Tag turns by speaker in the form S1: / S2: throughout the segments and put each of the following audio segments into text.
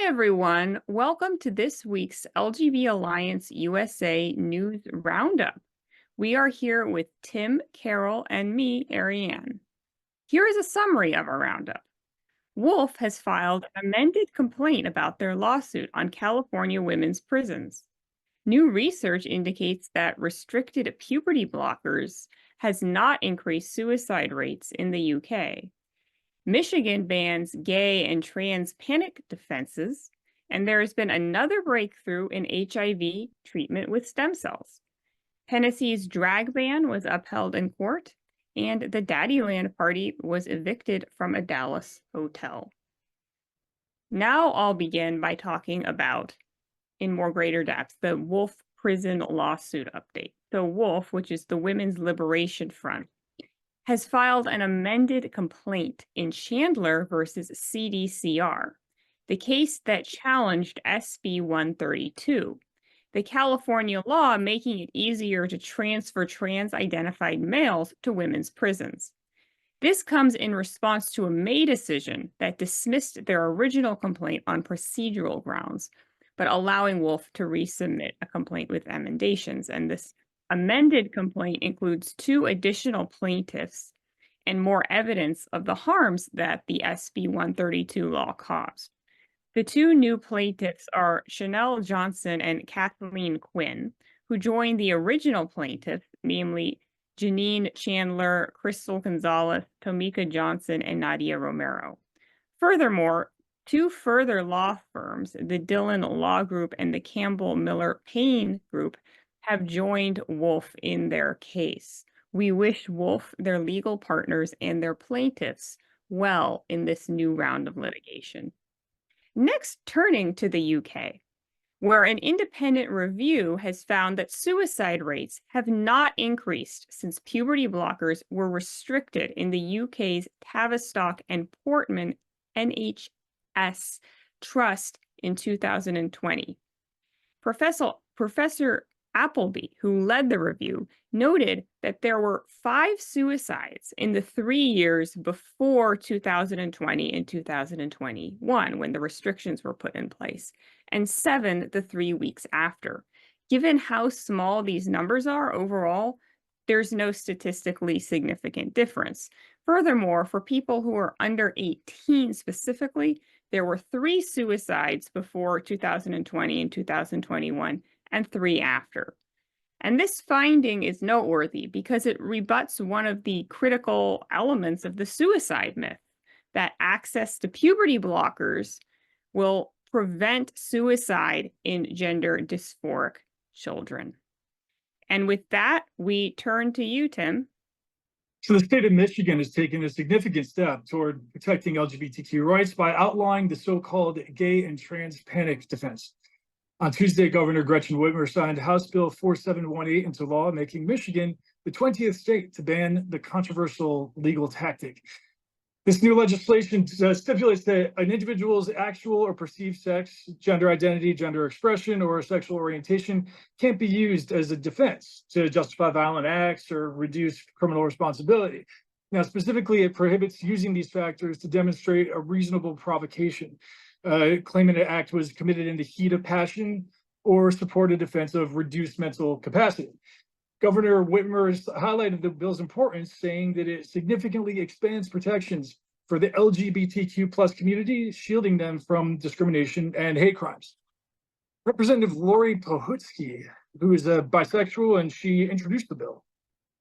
S1: Hi, everyone. Welcome to this week's LGBT Alliance USA News Roundup. We are here with Tim, Carol, and me, Arianne. Here is a summary of our roundup. WoLF has filed an amended complaint about their lawsuit on California women's prisons. New research indicates that restricted puberty blockers has not increased suicide rates in the UK. Michigan bans gay and trans panic defenses, and there has been another breakthrough in HIV treatment with stem cells. Tennessee's drag ban was upheld in court, and the Daddyland party was evicted from a Dallas hotel. Now I'll begin by talking about, in more greater depth, the WoLF prison lawsuit update. So WoLF, which is the Women's Liberation Front, has filed an amended complaint in Chandler versus CDCR, the case that challenged SB 132, the California law making it easier to transfer trans-identified males to women's prisons. This comes in response to a May decision that dismissed their original complaint on procedural grounds, but allowing WoLF to resubmit a complaint with emendations. And this amended complaint includes 2 additional plaintiffs and more evidence of the harms that the SB 132 law caused. The 2 new plaintiffs are Chanel Johnson and Kathleen Quinn, who joined the original plaintiff, namely Janine Chandler, Crystal Gonzalez, Tomika Johnson, and Nadia Romero. Furthermore, 2 further law firms, the Dillon Law Group and the Campbell Miller Payne Group, have joined WoLF in their case. We wish WoLF, their legal partners, and their plaintiffs well in this new round of litigation. Next, turning to the UK, where an independent review has found that suicide rates have not increased since puberty blockers were restricted in the UK's Tavistock and Portman NHS Trust in 2020. Professor Appleby, who led the review, noted that there were 5 suicides in the 3 years before 2020 and 2021, when the restrictions were put in place, and 7 the 3 weeks after. Given how small these numbers are overall, there's no statistically significant difference. Furthermore, for people who are under 18 specifically, there were 3 suicides before 2020 and 2021, and 3 after. And this finding is noteworthy because it rebuts one of the critical elements of the suicide myth, that access to puberty blockers will prevent suicide in gender dysphoric children. And with that, we turn to you, Tim.
S2: So the state of Michigan has taken a significant step toward protecting LGBTQ rights by outlawing the so-called gay and trans panic defense. On Tuesday, Governor Gretchen Whitmer signed House Bill 4718 into law, making Michigan the 20th state to ban the controversial legal tactic. This new legislation stipulates that an individual's actual or perceived sex, gender identity, gender expression, or sexual orientation can't be used as a defense to justify violent acts or reduce criminal responsibility. Now, specifically, it prohibits using these factors to demonstrate a reasonable provocation, claiming an act was committed in the heat of passion or support a defense of reduced mental capacity. Governor Whitmer has highlighted the bill's importance, saying that it significantly expands protections for the LGBTQ plus community, shielding them from discrimination and hate crimes. Representative Lori Pohutsky, who is a bisexual, and she introduced the bill.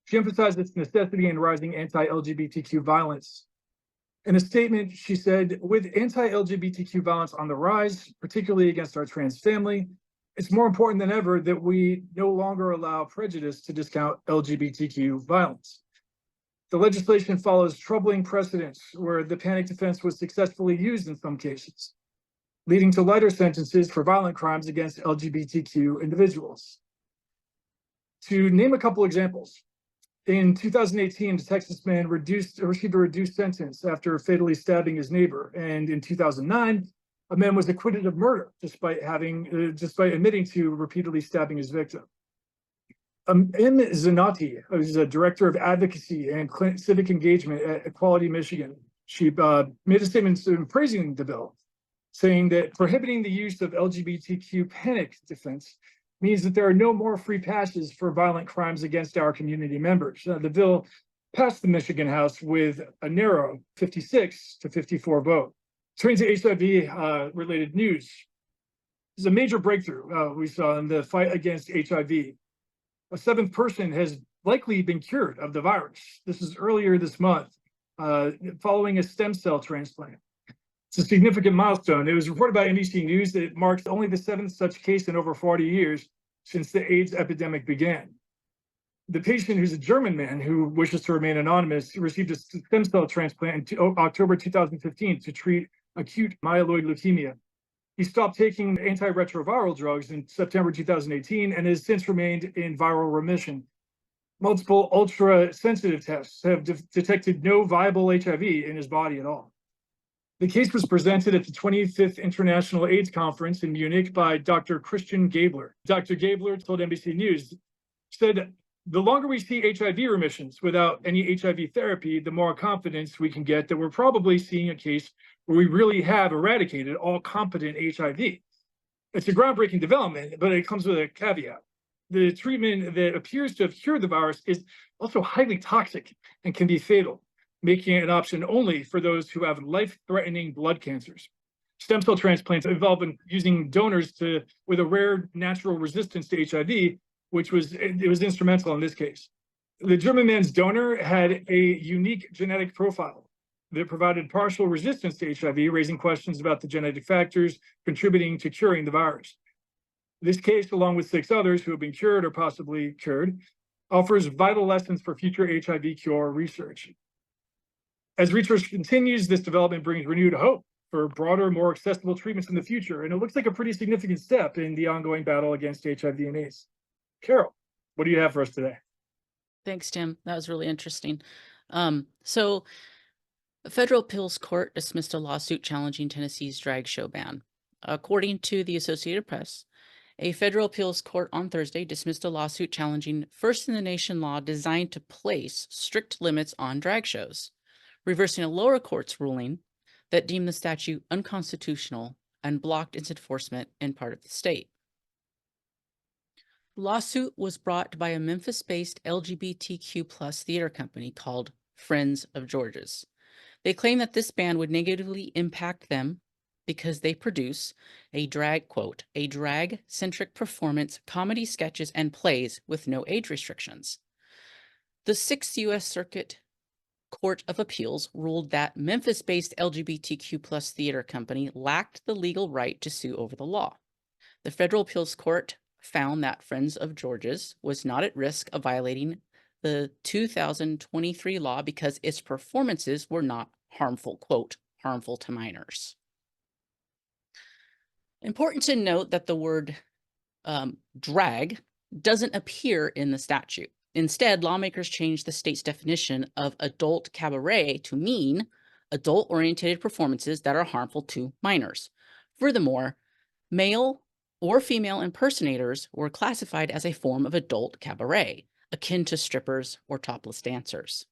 S2: She emphasized its necessity in rising anti-LGBTQ violence. In a statement, she said, with anti-LGBTQ violence on the rise, particularly against our trans family, it's more important than ever that we no longer allow prejudice to discount LGBTQ violence. The legislation follows troubling precedents where the panic defense was successfully used in some cases, leading to lighter sentences for violent crimes against LGBTQ individuals. To name a couple examples, in 2018, a Texas man received a reduced sentence after fatally stabbing his neighbor, and in 2009, a man was acquitted of murder despite admitting to repeatedly stabbing his victim. M. Zanotti, who's a director of advocacy and civic engagement at Equality Michigan, she made a statement praising the bill. saying that prohibiting the use of LGBTQ panic defense means that there are no more free passes for violent crimes against our community members. The bill passed the Michigan House with a narrow 56 to 54 vote. Turning to HIV related news, this is a major breakthrough we saw in the fight against HIV. A seventh person has likely been cured of the virus. This is earlier this month, following a stem cell transplant. It's a significant milestone. It was reported by NBC News that it marks only the seventh such case in over 40 years since the AIDS epidemic began. The patient, who's a German man who wishes to remain anonymous, received a stem cell transplant in October 2015 to treat acute myeloid leukemia. He stopped taking antiretroviral drugs in September 2018 and has since remained in viral remission. Multiple ultra-sensitive tests have detected no viable HIV in his body at all. The case was presented at the 25th International AIDS Conference in Munich by Dr. Christian Gabler. Dr. Gabler told NBC News, said, the longer we see HIV remissions without any HIV therapy, the more confidence we can get that we're probably seeing a case where we really have eradicated all competent HIV. It's a groundbreaking development, but it comes with a caveat. The treatment that appears to have cured the virus is also highly toxic and can be fatal, making it an option only for those who have life-threatening blood cancers. Stem cell transplants involve using donors with a rare natural resistance to HIV, which was instrumental in this case. The German man's donor had a unique genetic profile that provided partial resistance to HIV, raising questions about the genetic factors contributing to curing the virus. This case, along with 6 others who have been cured or possibly cured, offers vital lessons for future HIV cure research. As research continues, this development brings renewed hope for broader, more accessible treatments in the future, and it looks like a pretty significant step in the ongoing battle against HIV and AIDS. Carol, what do you have for us today?
S3: Thanks, Tim. That was really interesting. So a federal appeals court dismissed a lawsuit challenging Tennessee's drag show ban. According to the Associated Press, a federal appeals court on Thursday dismissed a lawsuit challenging first-in-the-nation law designed to place strict limits on drag shows, reversing a lower court's ruling that deemed the statute unconstitutional and blocked its enforcement in part of the state. The lawsuit was brought by a Memphis-based LGBTQ+ theater company called Friends of George's. They claim that this ban would negatively impact them because they produce a drag-centric performance, comedy sketches, and plays with no age restrictions. The 6th U.S. Circuit Court of Appeals ruled that Memphis-based LGBTQ+ theater company lacked the legal right to sue over the law. The federal appeals court found that Friends of George's was not at risk of violating the 2023 law because its performances were not harmful, quote, harmful to minors. Important to note that the word drag doesn't appear in the statute. Instead, lawmakers changed the state's definition of adult cabaret to mean adult-oriented performances that are harmful to minors. Furthermore, male or female impersonators were classified as a form of adult cabaret, akin to strippers or topless dancers.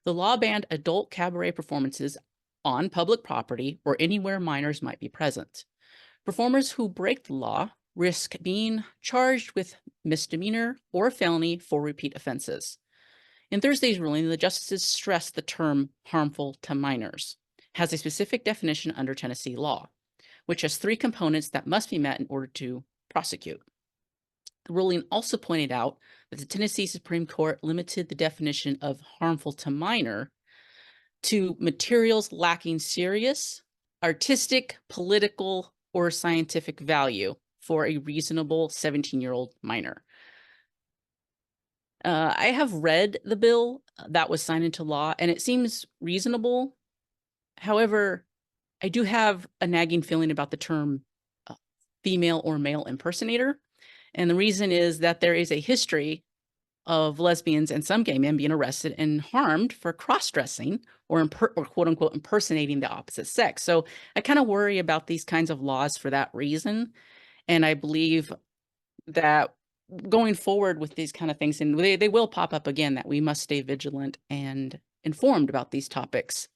S3: The law banned adult cabaret performances on public property or anywhere minors might be present. Performers who break the law risk being charged with misdemeanor or felony for repeat offenses. In Thursday's ruling, the justices stressed the term harmful to minors has a specific definition under Tennessee law, which has 3 components that must be met in order to prosecute. The ruling also pointed out that the Tennessee Supreme Court limited the definition of harmful to minor to materials lacking serious, artistic, political, or scientific value for a reasonable 17-year-old minor. I have read the bill that was signed into law, and it seems reasonable. However, I do have a nagging feeling about the term female or male impersonator. And the reason is that there is a history of lesbians and some gay men being arrested and harmed for cross-dressing or quote unquote impersonating the opposite sex. So I kind of worry about these kinds of laws for that reason. And I believe that going forward with these kind of things, and they will pop up again, that we must stay vigilant and informed about these topics.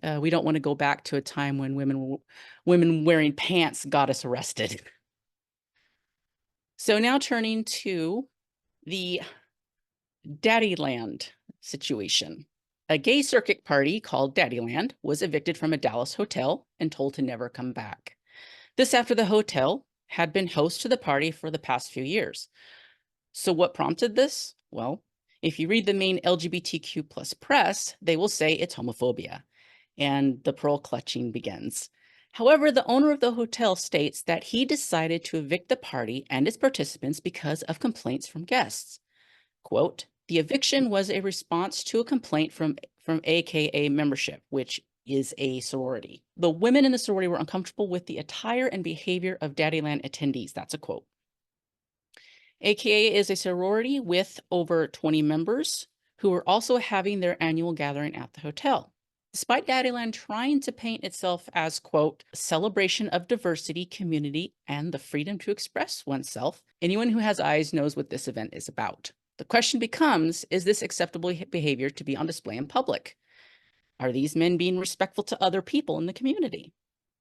S3: We don't want to go back to a time when women wearing pants got us arrested. So now turning to the Daddyland situation. A gay circuit party called Daddyland was evicted from a Dallas hotel and told to never come back. This after the hotel had been host to the party for the past few years. So what prompted this? Well, if you read the main LGBTQ plus press, they will say it's homophobia, and the pearl clutching begins. However, the owner of the hotel states that he decided to evict the party and its participants because of complaints from guests. Quote, the eviction was a response to a complaint from AKA membership, which is a sorority. The women in the sorority were uncomfortable with the attire and behavior of Daddyland attendees. That's a quote. AKA is a sorority with over 20 members who are also having their annual gathering at the hotel. Despite Daddyland trying to paint itself as, quote, a celebration of diversity, community, and the freedom to express oneself, anyone who has eyes knows what this event is about. The question becomes, is this acceptable behavior to be on display in public? Are these men being respectful to other people in the community?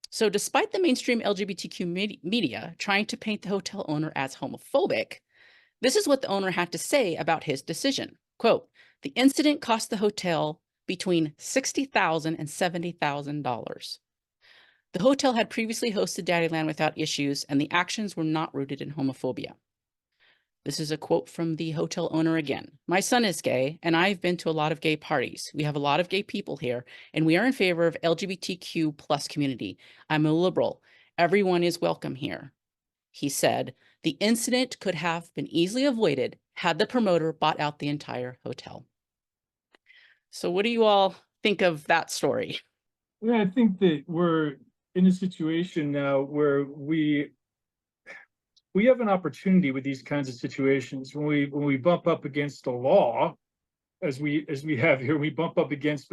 S3: So despite the mainstream LGBTQ media trying to paint the hotel owner as homophobic, this is what the owner had to say about his decision. Quote, the incident cost the hotel between $60,000 and $70,000. The hotel had previously hosted Daddyland without issues, and the actions were not rooted in homophobia. This is a quote from the hotel owner again. My son is gay, and I've been to a lot of gay parties. We have a lot of gay people here, and we are in favor of LGBTQ plus community. I'm a liberal. Everyone is welcome here. He said, the incident could have been easily avoided had the promoter bought out the entire hotel. So what do you all think of that story?
S2: Yeah, I think that we're in a situation now where we have an opportunity with these kinds of situations when we bump up against the law, as we have here. We bump up against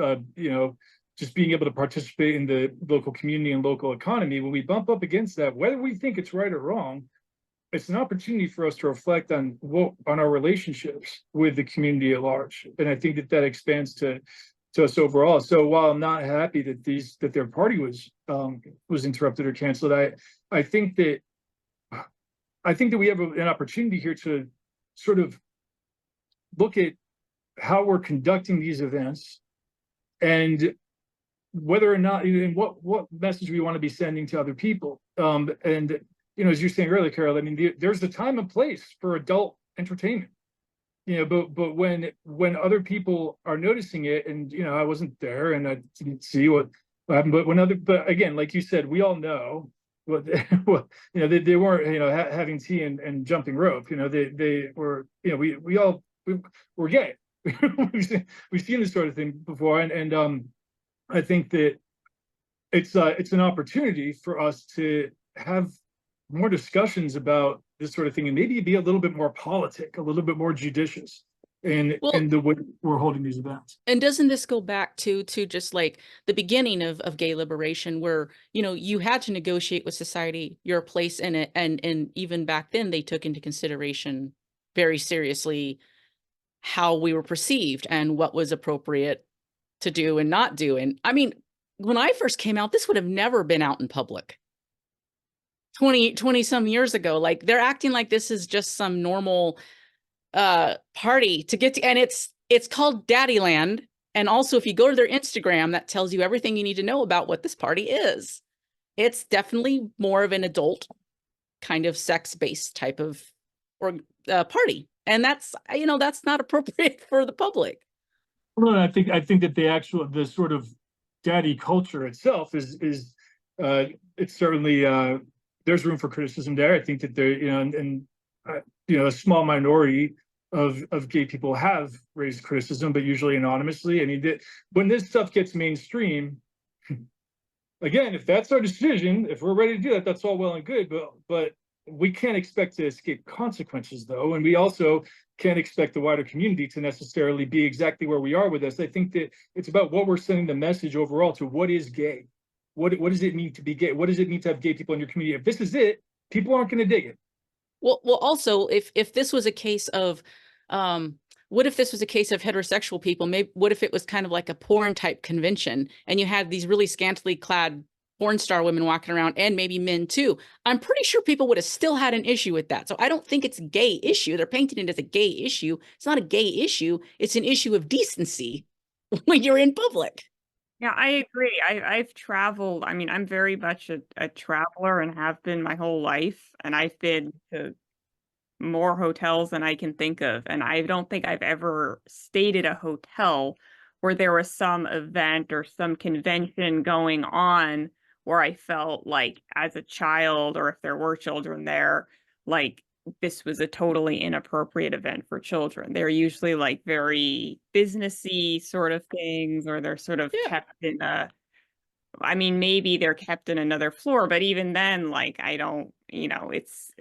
S2: just being able to participate in the local community and local economy. When we bump up against that, whether we think it's right or wrong, it's an opportunity for us to reflect on our relationships with the community at large. And I think that expands to us overall. So while I'm not happy that their party was interrupted or canceled, I think that we have an opportunity here to sort of look at how we're conducting these events and whether or not, and what message we want to be sending to other people. And as you're saying earlier, Carol, I mean, there's a time and place for adult entertainment. But when other people are noticing it, and I wasn't there and I didn't see what happened, but again, like you said, we all know what they weren't having tea and jumping rope. They were we're gay. we've seen this sort of thing before, and I think that it's an opportunity for us to have more discussions about this sort of thing, and maybe be a little bit more politic, a little bit more judicious in the way we're holding these events.
S3: And doesn't this go back to just like the beginning of gay liberation, where you had to negotiate with society your place in it, and even back then they took into consideration very seriously how we were perceived and what was appropriate to do and not do. And I mean, when I first came out, this would have never been out in public. 20 some years ago, like they're acting like this is just some normal party to get to, and it's called Daddyland. And also, if you go to their Instagram, that tells you everything you need to know about what this party is. It's definitely more of an adult kind of sex-based type of party, and that's not appropriate for the public.
S2: Well, I think that the sort of daddy culture itself is it's certainly there's room for criticism there. I think that there, a small minority of gay people have raised criticism, but usually anonymously. I mean, when this stuff gets mainstream, again, if that's our decision, if we're ready to do that, that's all well and good. But we can't expect to escape consequences, though, and we also can't expect the wider community to necessarily be exactly where we are with this. I think that it's about what we're sending the message overall to what is gay. What does it mean to be gay? What does it mean to have gay people in your community? If this is it, people aren't going to dig it.
S3: Well, also, if this was a case of what if this was a case of heterosexual people? Maybe what if it was kind of like a porn type convention and you had these really scantily clad porn star women walking around and maybe men too? I'm pretty sure people would have still had an issue with that. So I don't think it's a gay issue. They're painting it as a gay issue. It's not a gay issue. It's an issue of decency when you're in public.
S1: Yeah, I agree. I've traveled. I mean, I'm very much a traveler and have been my whole life. And I've been to more hotels than I can think of. And I don't think I've ever stayed at a hotel where there was some event or some convention going on where I felt like as a child, or if there were children there, like this was a totally inappropriate event for children. They're usually like very businessy sort of things, or they're sort of
S3: Yeah.
S1: kept in a, I mean, maybe they're kept in another floor, but even then, like, I don't, it's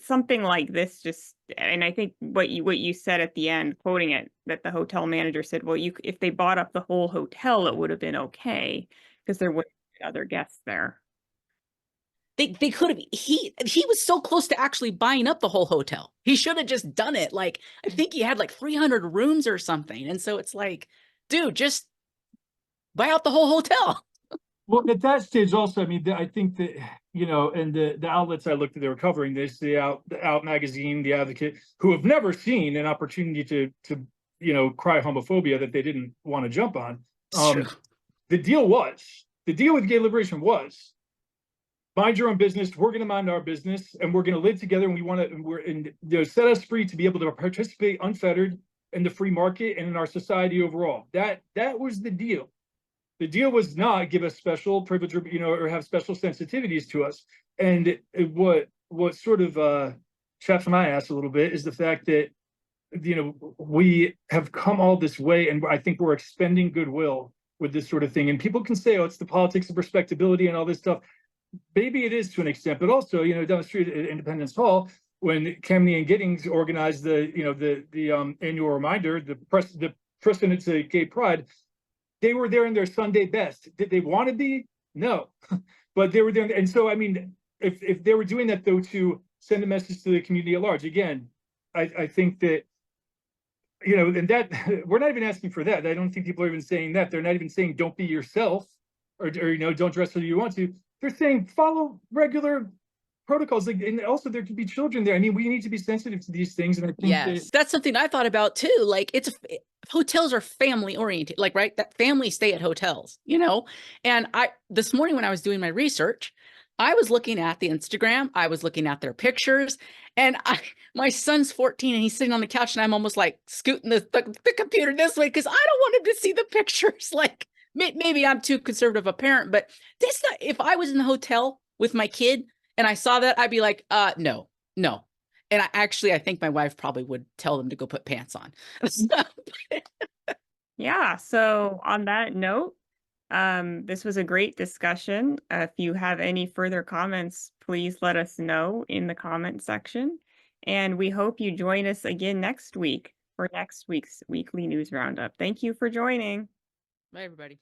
S1: something like this just, and I think what you said at the end, quoting it, that the hotel manager said, well, if they bought up the whole hotel, it would have been okay because there would be other guests there.
S3: They could have, he was so close to actually buying up the whole hotel. He should have just done it. Like, I think he had like 300 rooms or something. And so it's like, dude, just buy out the whole hotel.
S2: Well, at that stage also, I mean, I think that, and the outlets I looked at, they were covering this, the Out magazine, the Advocate, who have never seen an opportunity to cry homophobia that they didn't want to jump on. The deal with gay liberation was, mind your own business, we're going to mind our business, and we're going to live together, and we want to, set us free to be able to participate unfettered in the free market and in our society overall. That was the deal. The deal was not give us special privilege, or have special sensitivities to us. And what sort of chaps my ass a little bit is the fact that, we have come all this way, and I think we're expending goodwill with this sort of thing. And people can say, oh, it's the politics of respectability and all this stuff. Maybe it is to an extent, but also, down the street at Independence Hall, when Kemney and Giddings organized the annual reminder, the precedent to gay pride, they were there in their Sunday best. Did they want to be? No, but they were there. And so, I mean, if they were doing that, though, to send a message to the community at large, again, I think that, and that we're not even asking for that. I don't think people are even saying that. They're not even saying don't be yourself, or don't dress how you want to. They're saying follow regular protocols. Like, and also there could be children there. I mean, we need to be sensitive to these things. And I think
S3: that's something I thought about too. Like, hotels are family oriented, like, right? That families stay at hotels, and this morning when I was doing my research, I was looking at the Instagram, I was looking at their pictures, and my son's 14 and he's sitting on the couch, and I'm almost like scooting the computer this way because I don't want him to see the pictures. Like, maybe I'm too conservative a parent, but if I was in the hotel with my kid and I saw that, I'd be like, no. And I think my wife probably would tell them to go put pants on.
S1: Yeah. So on that note, this was a great discussion. If you have any further comments, please let us know in the comment section. And we hope you join us again next week for next week's weekly news roundup. Thank you for joining.
S3: Bye, everybody.